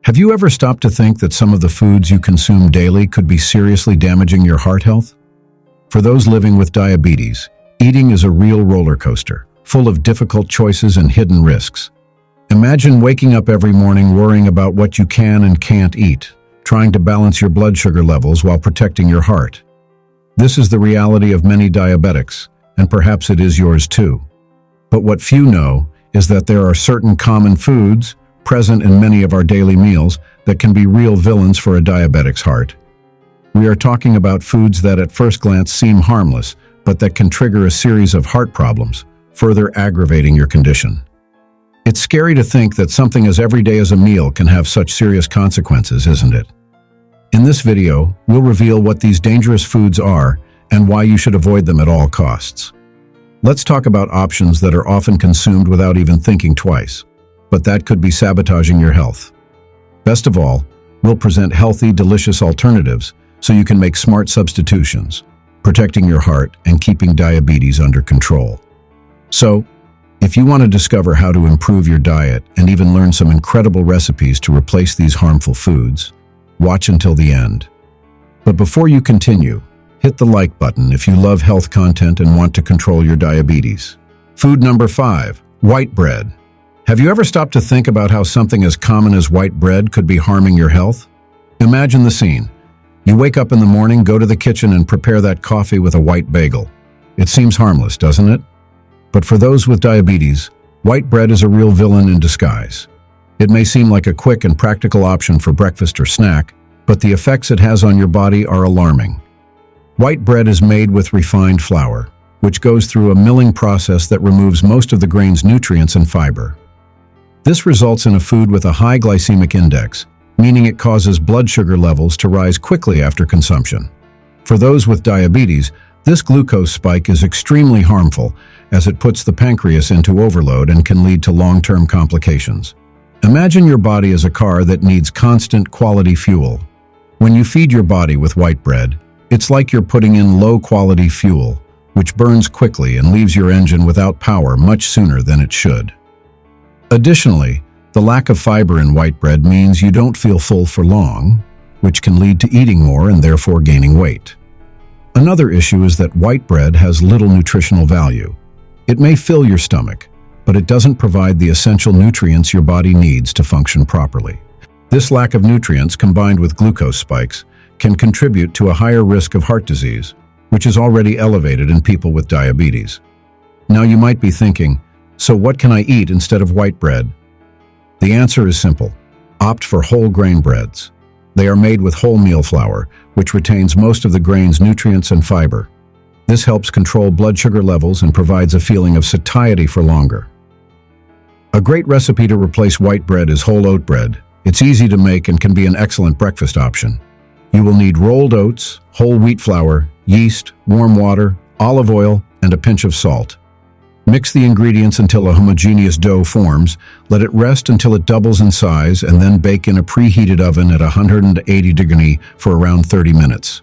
Have you ever stopped to think that some of the foods you consume daily could be seriously damaging your heart health? For those living with diabetes, eating is a real roller coaster, full of difficult choices and hidden risks. Imagine waking up every morning worrying about what you can and can't eat, trying to balance your blood sugar levels while protecting your heart. This is the reality of many diabetics, and perhaps it is yours too. But what few know is that there are certain common foods present in many of our daily meals that can be real villains for a diabetic's heart. We are talking about foods that at first glance seem harmless, but that can trigger a series of heart problems, further aggravating your condition. It's scary to think that something as everyday as a meal can have such serious consequences, isn't it? In this video, we'll reveal what these dangerous foods are and why you should avoid them at all costs. Let's talk about options that are often consumed without even thinking twice, but that could be sabotaging your health. Best of all, we'll present healthy, delicious alternatives so you can make smart substitutions, protecting your heart and keeping diabetes under control. So, if you want to discover how to improve your diet and even learn some incredible recipes to replace these harmful foods, watch until the end. But before you continue, hit the like button if you love health content and want to control your diabetes. Food number 5, white bread. Have you ever stopped to think about how something as common as white bread could be harming your health? Imagine the scene. You wake up in the morning, go to the kitchen, and prepare that coffee with a white bagel. It seems harmless, doesn't it? But for those with diabetes, white bread is a real villain in disguise. It may seem like a quick and practical option for breakfast or snack, but the effects it has on your body are alarming. White bread is made with refined flour, which goes through a milling process that removes most of the grain's nutrients and fiber. This results in a food with a high glycemic index, meaning it causes blood sugar levels to rise quickly after consumption. For those with diabetes, this glucose spike is extremely harmful as it puts the pancreas into overload and can lead to long-term complications. Imagine your body as a car that needs constant quality fuel. When you feed your body with white bread, it's like you're putting in low-quality fuel, which burns quickly and leaves your engine without power much sooner than it should. Additionally, the lack of fiber in white bread means you don't feel full for long, which can lead to eating more and therefore gaining weight. Another issue is that white bread has little nutritional value. It may fill your stomach, but it doesn't provide the essential nutrients your body needs to function properly. This lack of nutrients, combined with glucose spikes, can contribute to a higher risk of heart disease, which is already elevated in people with diabetes. Now you might be thinking, so what can I eat instead of white bread? The answer is simple. Opt for whole grain breads. They are made with wholemeal flour, which retains most of the grain's nutrients and fiber. This helps control blood sugar levels and provides a feeling of satiety for longer. A great recipe to replace white bread is whole oat bread. It's easy to make and can be an excellent breakfast option. You will need rolled oats, whole wheat flour, yeast, warm water, olive oil, and a pinch of salt. Mix the ingredients until a homogeneous dough forms, let it rest until it doubles in size, and then bake in a preheated oven at 180 degrees for around 30 minutes.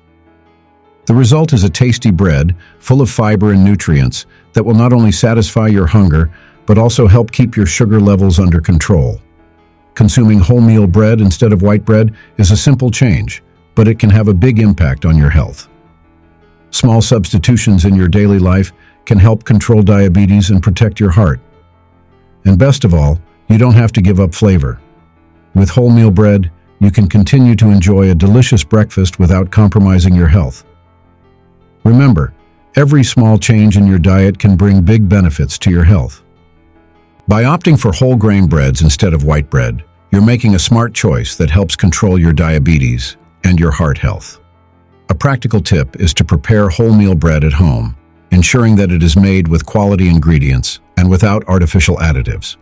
The result is a tasty bread full of fiber and nutrients that will not only satisfy your hunger, but also help keep your sugar levels under control. Consuming wholemeal bread instead of white bread is a simple change, but it can have a big impact on your health. Small substitutions in your daily life can help control diabetes and protect your heart. And best of all, you don't have to give up flavor. With wholemeal bread, you can continue to enjoy a delicious breakfast without compromising your health. Remember, every small change in your diet can bring big benefits to your health. By opting for whole grain breads instead of white bread, you're making a smart choice that helps control your diabetes and your heart health. A practical tip is to prepare wholemeal bread at home, ensuring that it is made with quality ingredients and without artificial additives.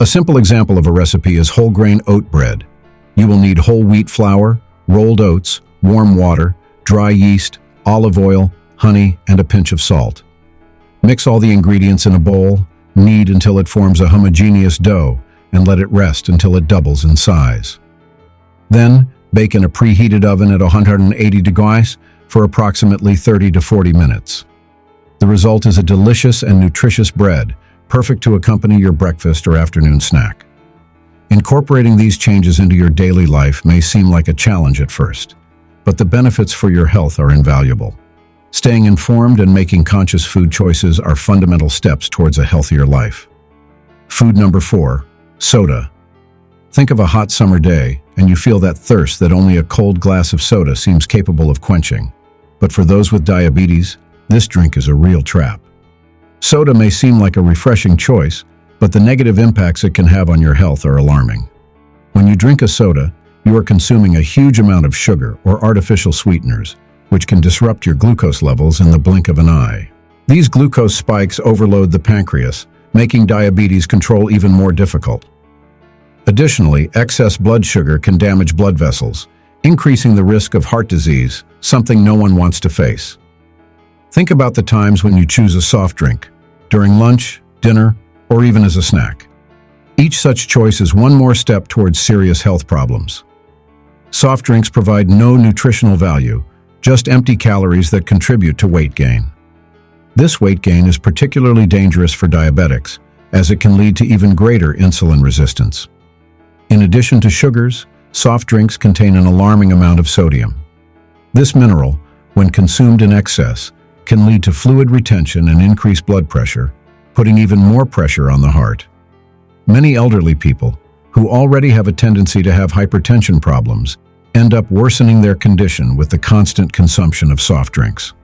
A simple example of a recipe is whole grain oat bread. You will need whole wheat flour, rolled oats, warm water, dry yeast, olive oil, honey, and a pinch of salt. Mix all the ingredients in a bowl, knead until it forms a homogeneous dough, and let it rest until it doubles in size. Then, bake in a preheated oven at 180 degrees for approximately 30 to 40 minutes. The result is a delicious and nutritious bread, perfect to accompany your breakfast or afternoon snack. Incorporating these changes into your daily life may seem like a challenge at first, but the benefits for your health are invaluable. Staying informed and making conscious food choices are fundamental steps towards a healthier life. Food number 4, soda. Think of a hot summer day, and you feel that thirst that only a cold glass of soda seems capable of quenching. But for those with diabetes, this drink is a real trap. Soda may seem like a refreshing choice, but the negative impacts it can have on your health are alarming. When you drink a soda, you are consuming a huge amount of sugar or artificial sweeteners, which can disrupt your glucose levels in the blink of an eye. These glucose spikes overload the pancreas, making diabetes control even more difficult. Additionally, excess blood sugar can damage blood vessels, increasing the risk of heart disease, something no one wants to face. Think about the times when you choose a soft drink, during lunch, dinner, or even as a snack. Each such choice is one more step towards serious health problems. Soft drinks provide no nutritional value, just empty calories that contribute to weight gain. This weight gain is particularly dangerous for diabetics, as it can lead to even greater insulin resistance. In addition to sugars, soft drinks contain an alarming amount of sodium. This mineral, when consumed in excess, can lead to fluid retention and increased blood pressure, putting even more pressure on the heart. Many elderly people, who already have a tendency to have hypertension problems, end up worsening their condition with the constant consumption of soft drinks.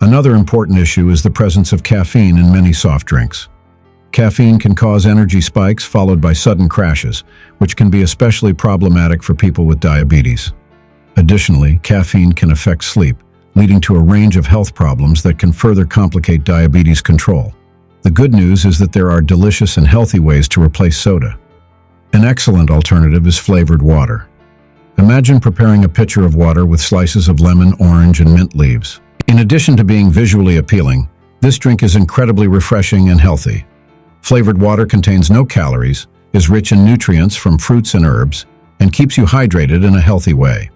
Another important issue is the presence of caffeine in many soft drinks. Caffeine can cause energy spikes followed by sudden crashes, which can be especially problematic for people with diabetes. Additionally, caffeine can affect sleep, leading to a range of health problems that can further complicate diabetes control. The good news is that there are delicious and healthy ways to replace soda. An excellent alternative is flavored water. Imagine preparing a pitcher of water with slices of lemon, orange, and mint leaves. In addition to being visually appealing, this drink is incredibly refreshing and healthy. Flavored water contains no calories, is rich in nutrients from fruits and herbs, and keeps you hydrated in a healthy way.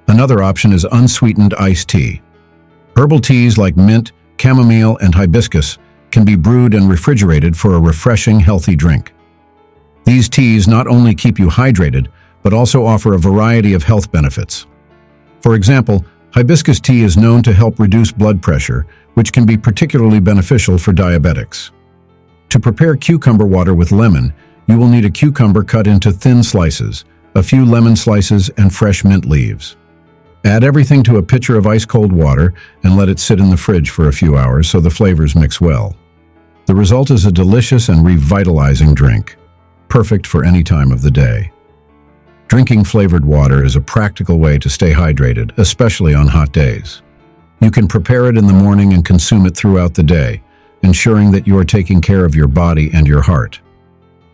Another option is unsweetened iced tea. Herbal teas like mint, chamomile, and hibiscus can be brewed and refrigerated for a refreshing, healthy drink. These teas not only keep you hydrated, but also offer a variety of health benefits. For example, hibiscus tea is known to help reduce blood pressure, which can be particularly beneficial for diabetics. To prepare cucumber water with lemon, you will need a cucumber cut into thin slices, a few lemon slices, and fresh mint leaves. Add everything to a pitcher of ice-cold water and let it sit in the fridge for a few hours so the flavors mix well. The result is a delicious and revitalizing drink, perfect for any time of the day. Drinking flavored water is a practical way to stay hydrated, especially on hot days. You can prepare it in the morning and consume it throughout the day, ensuring that you are taking care of your body and your heart.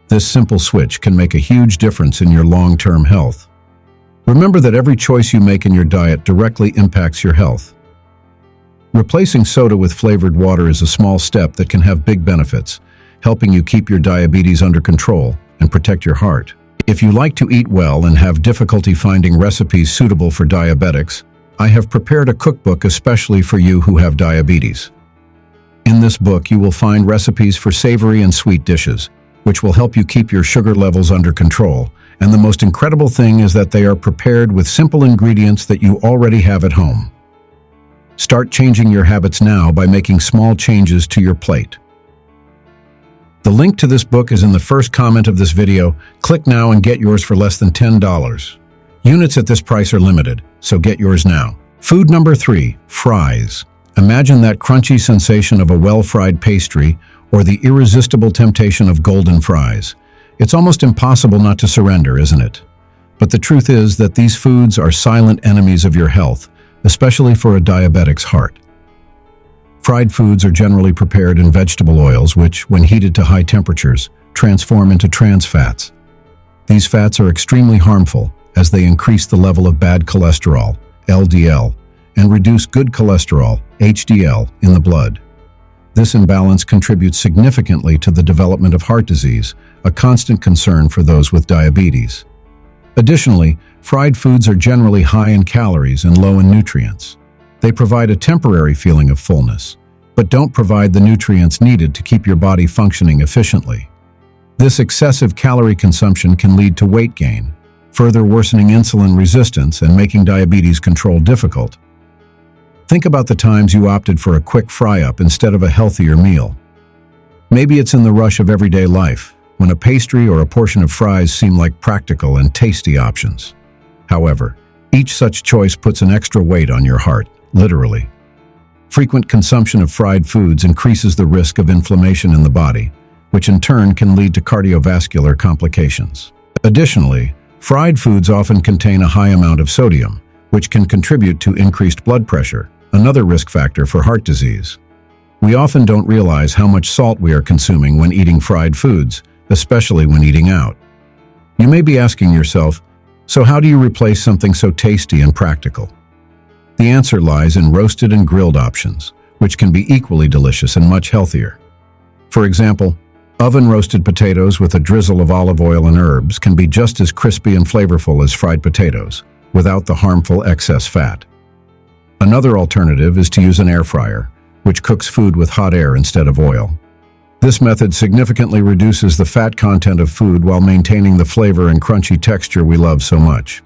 This simple switch can make a huge difference in your long-term health. Remember that every choice you make in your diet directly impacts your health. Replacing soda with flavored water is a small step that can have big benefits, helping you keep your diabetes under control and protect your heart. If you like to eat well and have difficulty finding recipes suitable for diabetics, I have prepared a cookbook especially for you who have diabetes. In this book, you will find recipes for savory and sweet dishes, which will help you keep your sugar levels under control. And the most incredible thing is that they are prepared with simple ingredients that you already have at home. Start changing your habits now by making small changes to your plate. The link to this book is in the first comment of this video. Click now and get yours for less than $10. Units at this price are limited, so get yours now. Food number 3, fries. Imagine that crunchy sensation of a well-fried pastry or the irresistible temptation of golden fries. It's almost impossible not to surrender, isn't it? But the truth is that these foods are silent enemies of your health, especially for a diabetic's heart. Fried foods are generally prepared in vegetable oils which, when heated to high temperatures, transform into trans fats. These fats are extremely harmful as they increase the level of bad cholesterol, LDL, and reduce good cholesterol, HDL, in the blood. This imbalance contributes significantly to the development of heart disease, a constant concern for those with diabetes. Additionally, fried foods are generally high in calories and low in nutrients. They provide a temporary feeling of fullness, but don't provide the nutrients needed to keep your body functioning efficiently. This excessive calorie consumption can lead to weight gain, further worsening insulin resistance and making diabetes control difficult. Think about the times you opted for a quick fry-up instead of a healthier meal. Maybe it's in the rush of everyday life, when a pastry or a portion of fries seem like practical and tasty options. However, each such choice puts an extra weight on your heart, literally. Frequent consumption of fried foods increases the risk of inflammation in the body, which in turn can lead to cardiovascular complications. Additionally, fried foods often contain a high amount of sodium, which can contribute to increased blood pressure, another risk factor for heart disease. We often don't realize how much salt we are consuming when eating fried foods, especially when eating out. You may be asking yourself, so how do you replace something so tasty and practical? The answer lies in roasted and grilled options, which can be equally delicious and much healthier. For example, oven-roasted potatoes with a drizzle of olive oil and herbs can be just as crispy and flavorful as fried potatoes, without the harmful excess fat. Another alternative is to use an air fryer, which cooks food with hot air instead of oil. This method significantly reduces the fat content of food while maintaining the flavor and crunchy texture we love so much.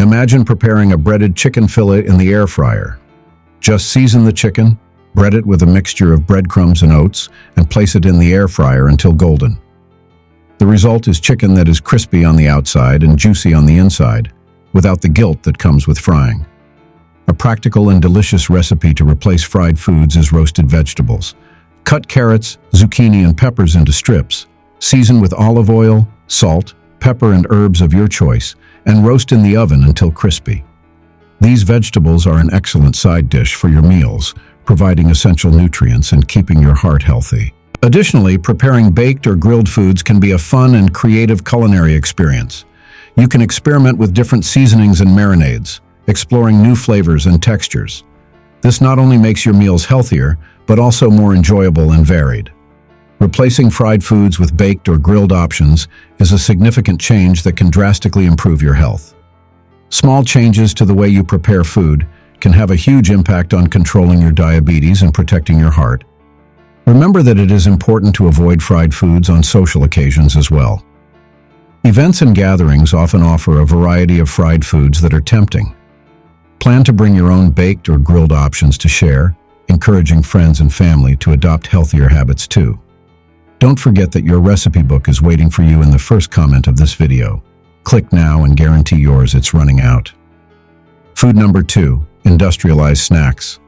Imagine preparing a breaded chicken fillet in the air fryer. Just season the chicken, bread it with a mixture of breadcrumbs and oats, and place it in the air fryer until golden. The result is chicken that is crispy on the outside and juicy on the inside, without the guilt that comes with frying. A practical and delicious recipe to replace fried foods is roasted vegetables. Cut carrots, zucchini, and peppers into strips. Season with olive oil, salt, pepper, and herbs of your choice, and roast in the oven until crispy. These vegetables are an excellent side dish for your meals, providing essential nutrients and keeping your heart healthy. Additionally, preparing baked or grilled foods can be a fun and creative culinary experience. You can experiment with different seasonings and marinades, exploring new flavors and textures. This not only makes your meals healthier, but also more enjoyable and varied. Replacing fried foods with baked or grilled options is a significant change that can drastically improve your health. Small changes to the way you prepare food can have a huge impact on controlling your diabetes and protecting your heart. Remember that it is important to avoid fried foods on social occasions as well. Events and gatherings often offer a variety of fried foods that are tempting. Plan to bring your own baked or grilled options to share, encouraging friends and family to adopt healthier habits too. Don't forget that your recipe book is waiting for you in the first comment of this video. Click now and guarantee yours it's running out. Food number 2, industrialized snacks.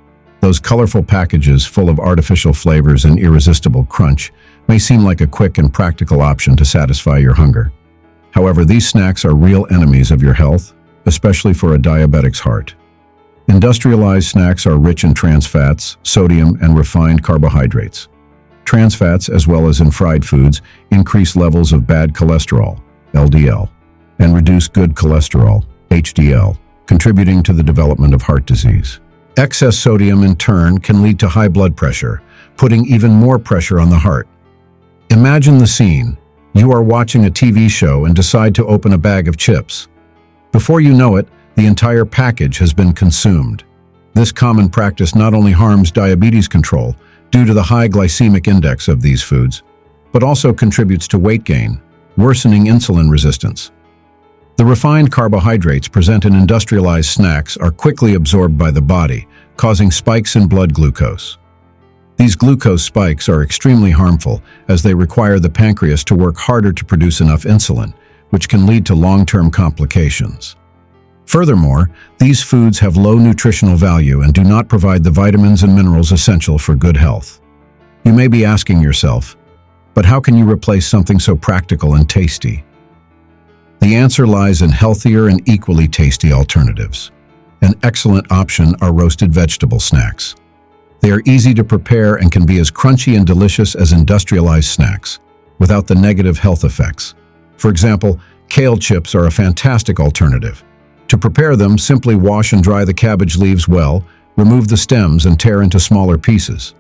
Those colorful packages full of artificial flavors and irresistible crunch may seem like a quick and practical option to satisfy your hunger. However, these snacks are real enemies of your health, especially for a diabetic's heart. Industrialized snacks are rich in trans fats, sodium, and refined carbohydrates. Trans fats, as well as in fried foods, increase levels of bad cholesterol, LDL, and reduce good cholesterol, HDL, contributing to the development of heart disease. Excess sodium, in turn, can lead to high blood pressure, putting even more pressure on the heart. Imagine the scene. You are watching a TV show and decide to open a bag of chips. Before you know it, the entire package has been consumed. This common practice not only harms diabetes control due to the high glycemic index of these foods, but also contributes to weight gain, worsening insulin resistance. The refined carbohydrates present in industrialized snacks are quickly absorbed by the body, causing spikes in blood glucose. These glucose spikes are extremely harmful as they require the pancreas to work harder to produce enough insulin, which can lead to long-term complications. Furthermore, these foods have low nutritional value and do not provide the vitamins and minerals essential for good health. You may be asking yourself, but how can you replace something so practical and tasty? The answer lies in healthier and equally tasty alternatives. An excellent option are roasted vegetable snacks. They are easy to prepare and can be as crunchy and delicious as industrialized snacks, without the negative health effects. For example, kale chips are a fantastic alternative. To prepare them, simply wash and dry the cabbage leaves well, remove the stems and tear into smaller pieces.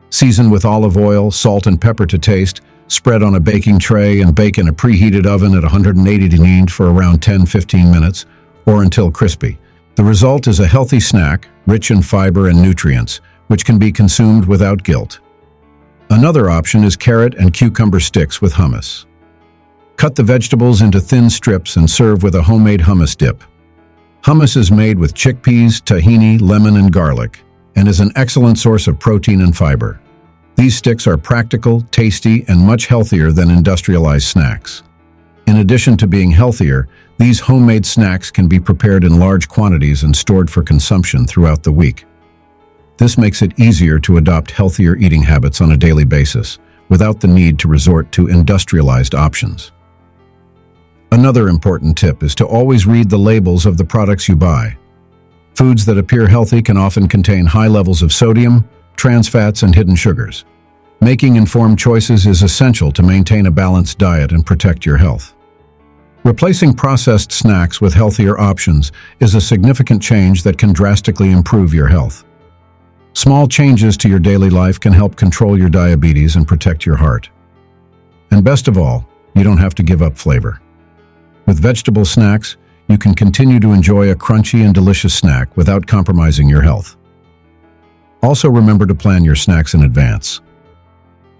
Season with olive oil, salt and pepper to taste, spread on a baking tray and bake in a preheated oven at 180 degrees for around 10-15 minutes, or until crispy. The result is a healthy snack, rich in fiber and nutrients, which can be consumed without guilt. Another option is carrot and cucumber sticks with hummus. Cut the vegetables into thin strips and serve with a homemade hummus dip. Hummus is made with chickpeas, tahini, lemon, and garlic, and is an excellent source of protein and fiber. These sticks are practical, tasty, and much healthier than industrialized snacks. In addition to being healthier, these homemade snacks can be prepared in large quantities and stored for consumption throughout the week. This makes it easier to adopt healthier eating habits on a daily basis, without the need to resort to industrialized options. Another important tip is to always read the labels of the products you buy. Foods that appear healthy can often contain high levels of sodium, trans fats, and hidden sugars. Making informed choices is essential to maintain a balanced diet and protect your health. Replacing processed snacks with healthier options is a significant change that can drastically improve your health. Small changes to your daily life can help control your diabetes and protect your heart. And best of all, you don't have to give up flavor. With vegetable snacks, you can continue to enjoy a crunchy and delicious snack without compromising your health. Also remember to plan your snacks in advance.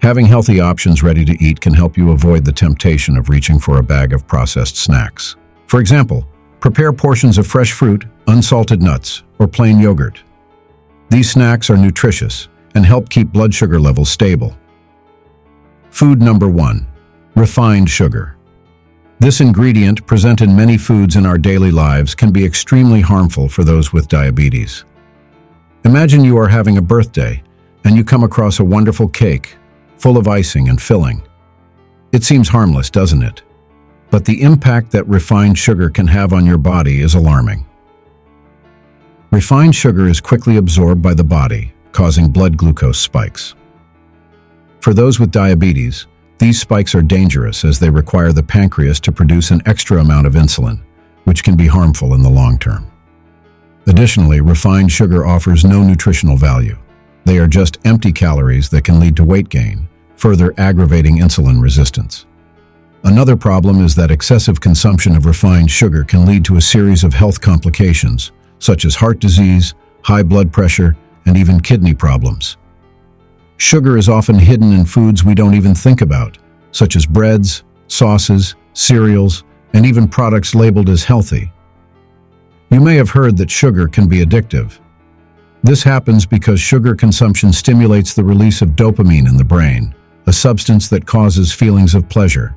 Having healthy options ready to eat can help you avoid the temptation of reaching for a bag of processed snacks. For example, prepare portions of fresh fruit, unsalted nuts, or plain yogurt. These snacks are nutritious and help keep blood sugar levels stable. Food number 1. Refined sugar. This ingredient, present in many foods in our daily lives, can be extremely harmful for those with diabetes. Imagine you are having a birthday and you come across a wonderful cake full of icing and filling. It seems harmless, doesn't it? But the impact that refined sugar can have on your body is alarming. Refined sugar is quickly absorbed by the body, causing blood glucose spikes. For those with diabetes, these spikes are dangerous as they require the pancreas to produce an extra amount of insulin, which can be harmful in the long term. Additionally, refined sugar offers no nutritional value. They are just empty calories that can lead to weight gain, further aggravating insulin resistance. Another problem is that excessive consumption of refined sugar can lead to a series of health complications, such as heart disease, high blood pressure, and even kidney problems. Sugar is often hidden in foods we don't even think about, such as breads, sauces, cereals, and even products labeled as healthy. You may have heard that sugar can be addictive. This happens because sugar consumption stimulates the release of dopamine in the brain, a substance that causes feelings of pleasure.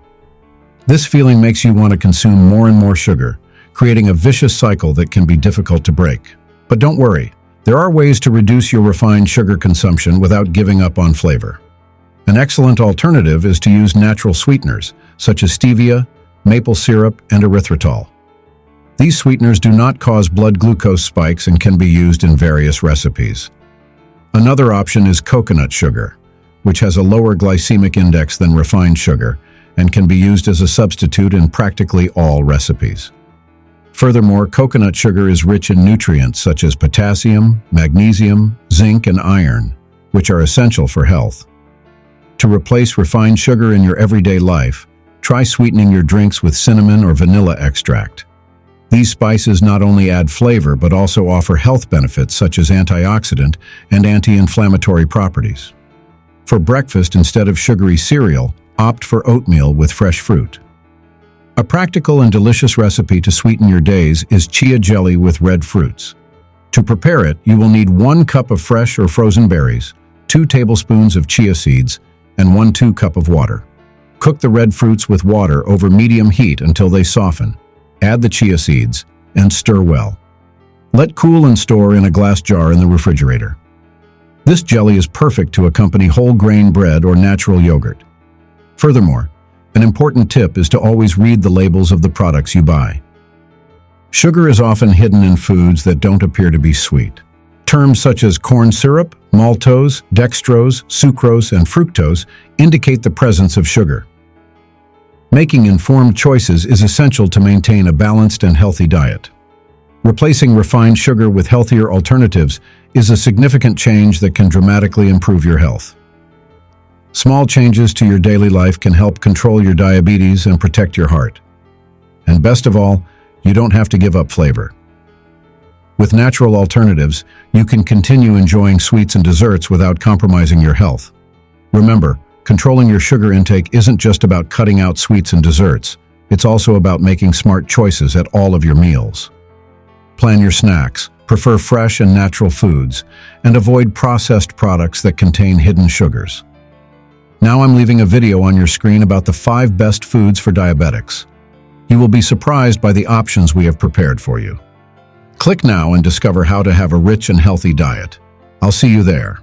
This feeling makes you want to consume more and more sugar, creating a vicious cycle that can be difficult to break. But don't worry, there are ways to reduce your refined sugar consumption without giving up on flavor. An excellent alternative is to use natural sweeteners, such as stevia, maple syrup, and erythritol. These sweeteners do not cause blood glucose spikes and can be used in various recipes. Another option is coconut sugar, which has a lower glycemic index than refined sugar and can be used as a substitute in practically all recipes. Furthermore, coconut sugar is rich in nutrients such as potassium, magnesium, zinc, and iron, which are essential for health. To replace refined sugar in your everyday life, try sweetening your drinks with cinnamon or vanilla extract. These spices not only add flavor but also offer health benefits such as antioxidant and anti-inflammatory properties. For breakfast, instead of sugary cereal, opt for oatmeal with fresh fruit. A practical and delicious recipe to sweeten your days is chia jelly with red fruits. To prepare it, you will need 1 cup of fresh or frozen berries, 2 tablespoons of chia seeds, and 1/2 cup of water. Cook the red fruits with water over medium heat until they soften. Add the chia seeds and stir well. Let cool and store in a glass jar in the refrigerator. This jelly is perfect to accompany whole grain bread or natural yogurt. Furthermore, an important tip is to always read the labels of the products you buy. Sugar is often hidden in foods that don't appear to be sweet. Terms such as corn syrup, maltose, dextrose, sucrose, and fructose indicate the presence of sugar. Making informed choices is essential to maintain a balanced and healthy diet. Replacing refined sugar with healthier alternatives is a significant change that can dramatically improve your health. Small changes to your daily life can help control your diabetes and protect your heart. And best of all, you don't have to give up flavor. With natural alternatives, you can continue enjoying sweets and desserts without compromising your health. Remember, controlling your sugar intake isn't just about cutting out sweets and desserts. It's also about making smart choices at all of your meals. Plan your snacks, prefer fresh and natural foods, and avoid processed products that contain hidden sugars. Now I'm leaving a video on your screen about the 5 best foods for diabetics. You will be surprised by the options we have prepared for you. Click now and discover how to have a rich and healthy diet. I'll see you there.